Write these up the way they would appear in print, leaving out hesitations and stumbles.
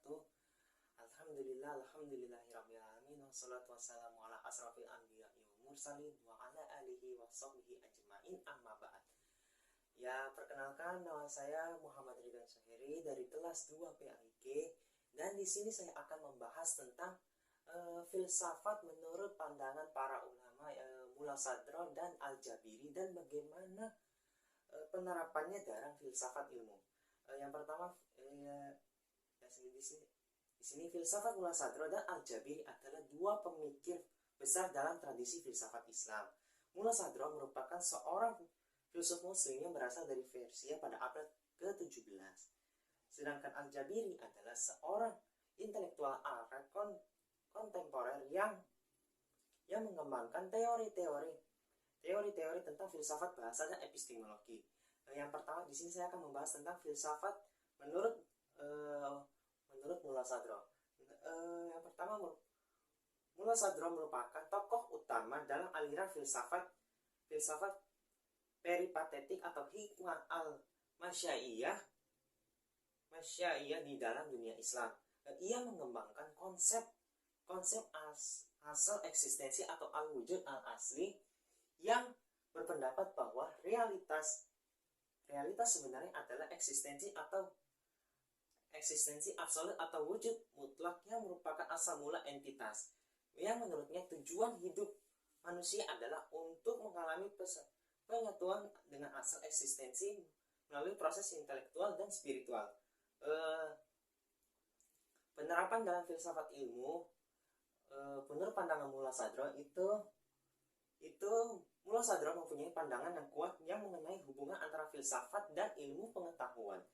wabarakatuh. Alhamdulillahirabbil alamin wassalatu wassalamu ala asrofil anbiya'i wal mursalin wa ala alihi wa sahbihi ajma'in amma ba'd. Ya, perkenalkan, nama saya Muhammad Ridwan Syahiri dari kelas 2 PAIG, dan di sini saya akan membahas tentang filsafat menurut pandangan para ulama Mullah Sadra dan Al-Jabiri, dan bagaimana penerapannya dalam filsafat ilmu. Yang pertama, di sini filsafat Mullah Sadra dan Al-Jabiri adalah dua pemikir besar dalam tradisi filsafat Islam. Mullah Sadra merupakan seorang filsuf muslim yang berasal dari Persia pada abad ke-17. Sedangkan Al-Jabiri adalah seorang intelektual Arab kontemporer yang mengembangkan teori-teori tentang filsafat bahasa dan epistemologi. Yang pertama, di sini saya akan membahas tentang filsafat menurut Mullah Sadra. Yang pertama, Mullah Sadra merupakan tokoh utama dalam aliran filsafat peripatetik atau hikmah al-masyaiyah di dalam dunia Islam. Ia mengembangkan konsep asal eksistensi atau al-wujud al-asli yang berpendapat bahwa realitas sebenarnya adalah eksistensi absolut atau wujud mutlak yang merupakan asal mula entitas, yang menurutnya tujuan hidup manusia adalah untuk mengalami penyatuan dengan asal eksistensi melalui proses intelektual dan spiritual. Penerapan dalam filsafat ilmu menurut pandangan Mullah Sadra itu Mullah Sadra mempunyai pandangan yang kuat yang mengenai hubungan antara filsafat dan ilmu pengetahuan.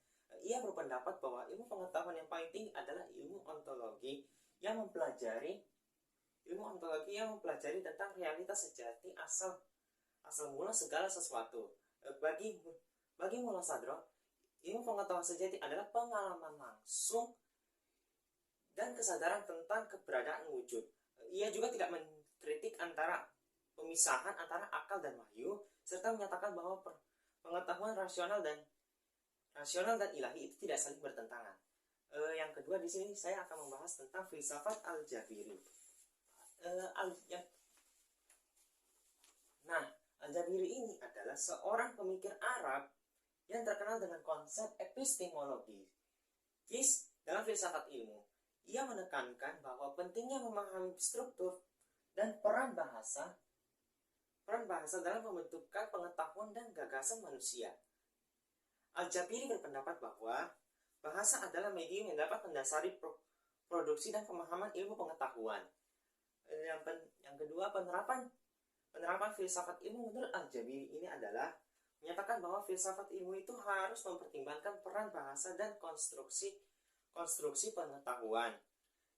Ia berpendapat bahwa ilmu pengetahuan yang paling tinggi adalah ilmu ontologi yang mempelajari tentang realitas sejati asal mula segala sesuatu. Bagi Mullah Sadra, ilmu pengetahuan sejati adalah pengalaman langsung dan kesadaran tentang keberadaan wujud. Ia juga tidak mengkritik pemisahan antara akal dan wahyu, serta menyatakan bahwa pengetahuan rasional dan ilahi itu tidak saling bertentangan. Yang kedua, di sini saya akan membahas tentang filsafat Al-Jabiri. Al-Jabiri ini adalah seorang pemikir Arab yang terkenal dengan konsep epistemologis dalam filsafat ilmu. Ia menekankan bahwa pentingnya memahami struktur dan peran bahasa dalam pembentukan pengetahuan dan gagasan manusia. Al-Jabiri berpendapat bahwa bahasa adalah medium yang dapat mendasari produksi dan pemahaman ilmu pengetahuan. Yang kedua, penerapan filsafat ilmu menurut Al-Jabiri ini adalah menyatakan bahwa filsafat ilmu itu harus mempertimbangkan peran bahasa dan konstruksi pengetahuan.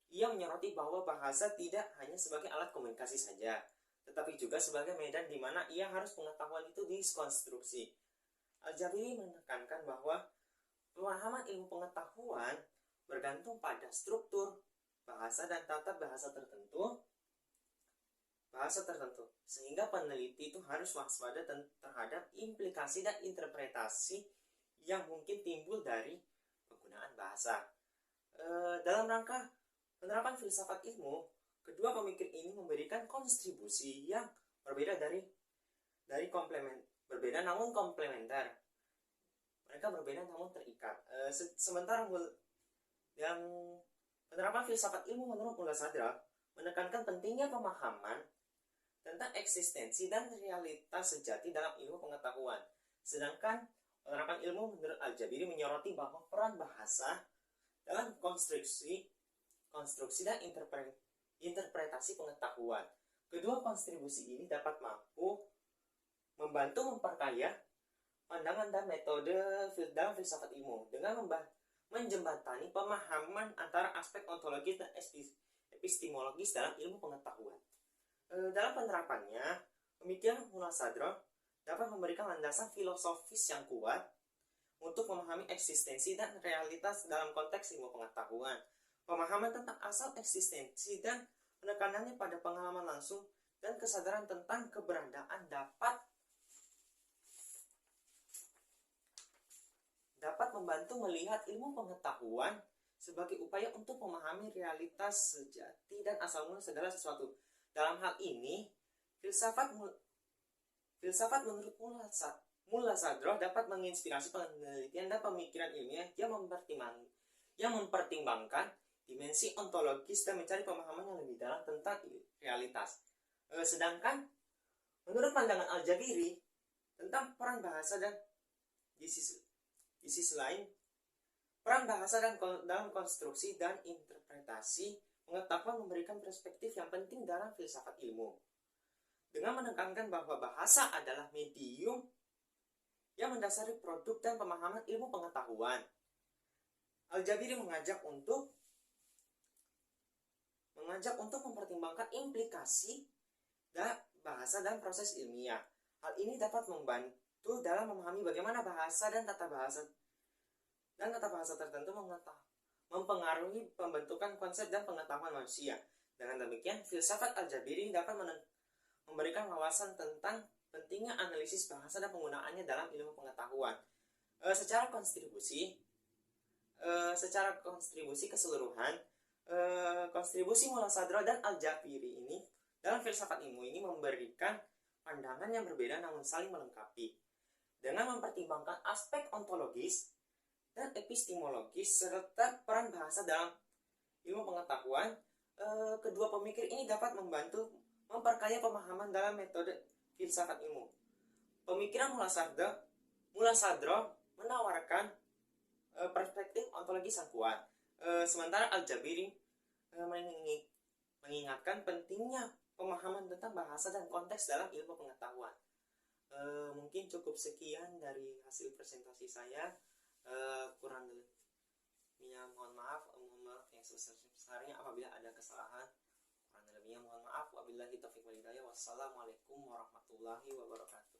Ia menyoroti bahwa bahasa tidak hanya sebagai alat komunikasi saja, tetapi juga sebagai medan di mana pengetahuan itu dikonstruksi. Al-Jabiri menekankan bahwa pemahaman ilmu pengetahuan bergantung pada struktur bahasa dan tata bahasa tertentu, sehingga peneliti itu harus waspada terhadap implikasi dan interpretasi yang mungkin timbul dari penggunaan bahasa. Dalam rangka penerapan filsafat ilmu, kedua pemikir ini memberikan kontribusi yang berbeda namun komplementer. Mereka berbeda namun terikat. Sementara yang penerapan filsafat ilmu menurut Mullah Sadra menekankan pentingnya pemahaman tentang eksistensi dan realitas sejati dalam ilmu pengetahuan. Sedangkan penerapan ilmu menurut Al-Jabiri menyoroti bahwa peran bahasa dalam konstruksi dan interpretasi pengetahuan. Kedua kontribusi ini dapat mampu membantu memperkaya pandangan dan metode dalam filsafat ilmu dengan menjembatani pemahaman antara aspek ontologis dan epistemologis dalam ilmu pengetahuan. Dalam penerapannya, pemikiran Mullah Sadra dapat memberikan landasan filosofis yang kuat untuk memahami eksistensi dan realitas dalam konteks ilmu pengetahuan. Pemahaman tentang asal eksistensi dan penekanannya pada pengalaman langsung dan kesadaran tentang keberadaan dapat membantu melihat ilmu pengetahuan sebagai upaya untuk memahami realitas sejati dan asal mula segala sesuatu. Dalam hal ini, filsafat menurut Mullah Sadroh dapat menginspirasi penelitian dan pemikiran ilmiah yang mempertimbangkan dimensi ontologis dan mencari pemahaman yang lebih dalam tentang realitas. Sedangkan menurut pandangan Al-Jabiri tentang peran bahasa dan di sisi lain, peran bahasa dalam konstruksi dan interpretasi pengetahuan memberikan perspektif yang penting dalam filsafat ilmu. Dengan menekankan bahwa bahasa adalah medium yang mendasari produk dan pemahaman ilmu pengetahuan, Al-Jabiri mengajak untuk mempertimbangkan implikasi bahasa dan proses ilmiah. Hal ini dapat membantu dalam memahami bagaimana bahasa dan tata bahasa tertentu mempengaruhi pembentukan konsep dan pengetahuan manusia. Dengan demikian, filsafat Al-Jabiri dapat memberikan wawasan tentang pentingnya analisis bahasa dan penggunaannya dalam ilmu pengetahuan. Secara kontribusi keseluruhan, kontribusi Mullah Sadroh dan Al-Jabiri ini dalam filsafat ilmu ini memberikan pandangan yang berbeda namun saling melengkapi. Dengan mempertimbangkan aspek ontologis dan epistemologis serta peran bahasa dalam ilmu pengetahuan, kedua pemikir ini dapat membantu memperkaya pemahaman dalam metode filsafat ilmu. Pemikiran Mullah Sadroh menawarkan perspektif ontologis yang kuat, sementara Al-Jabiri mengingatkan pentingnya pemahaman tentang bahasa dan konteks dalam ilmu pengetahuan. Mungkin cukup sekian dari hasil presentasi saya. Kurang lebihnya mohon maaf yang sebesar-besarnya apabila ada kesalahan. Kurang lebihnya mohon maaf. Wabillahi taufiq wal hidayah. Wassalamualaikum warahmatullahi wabarakatuh.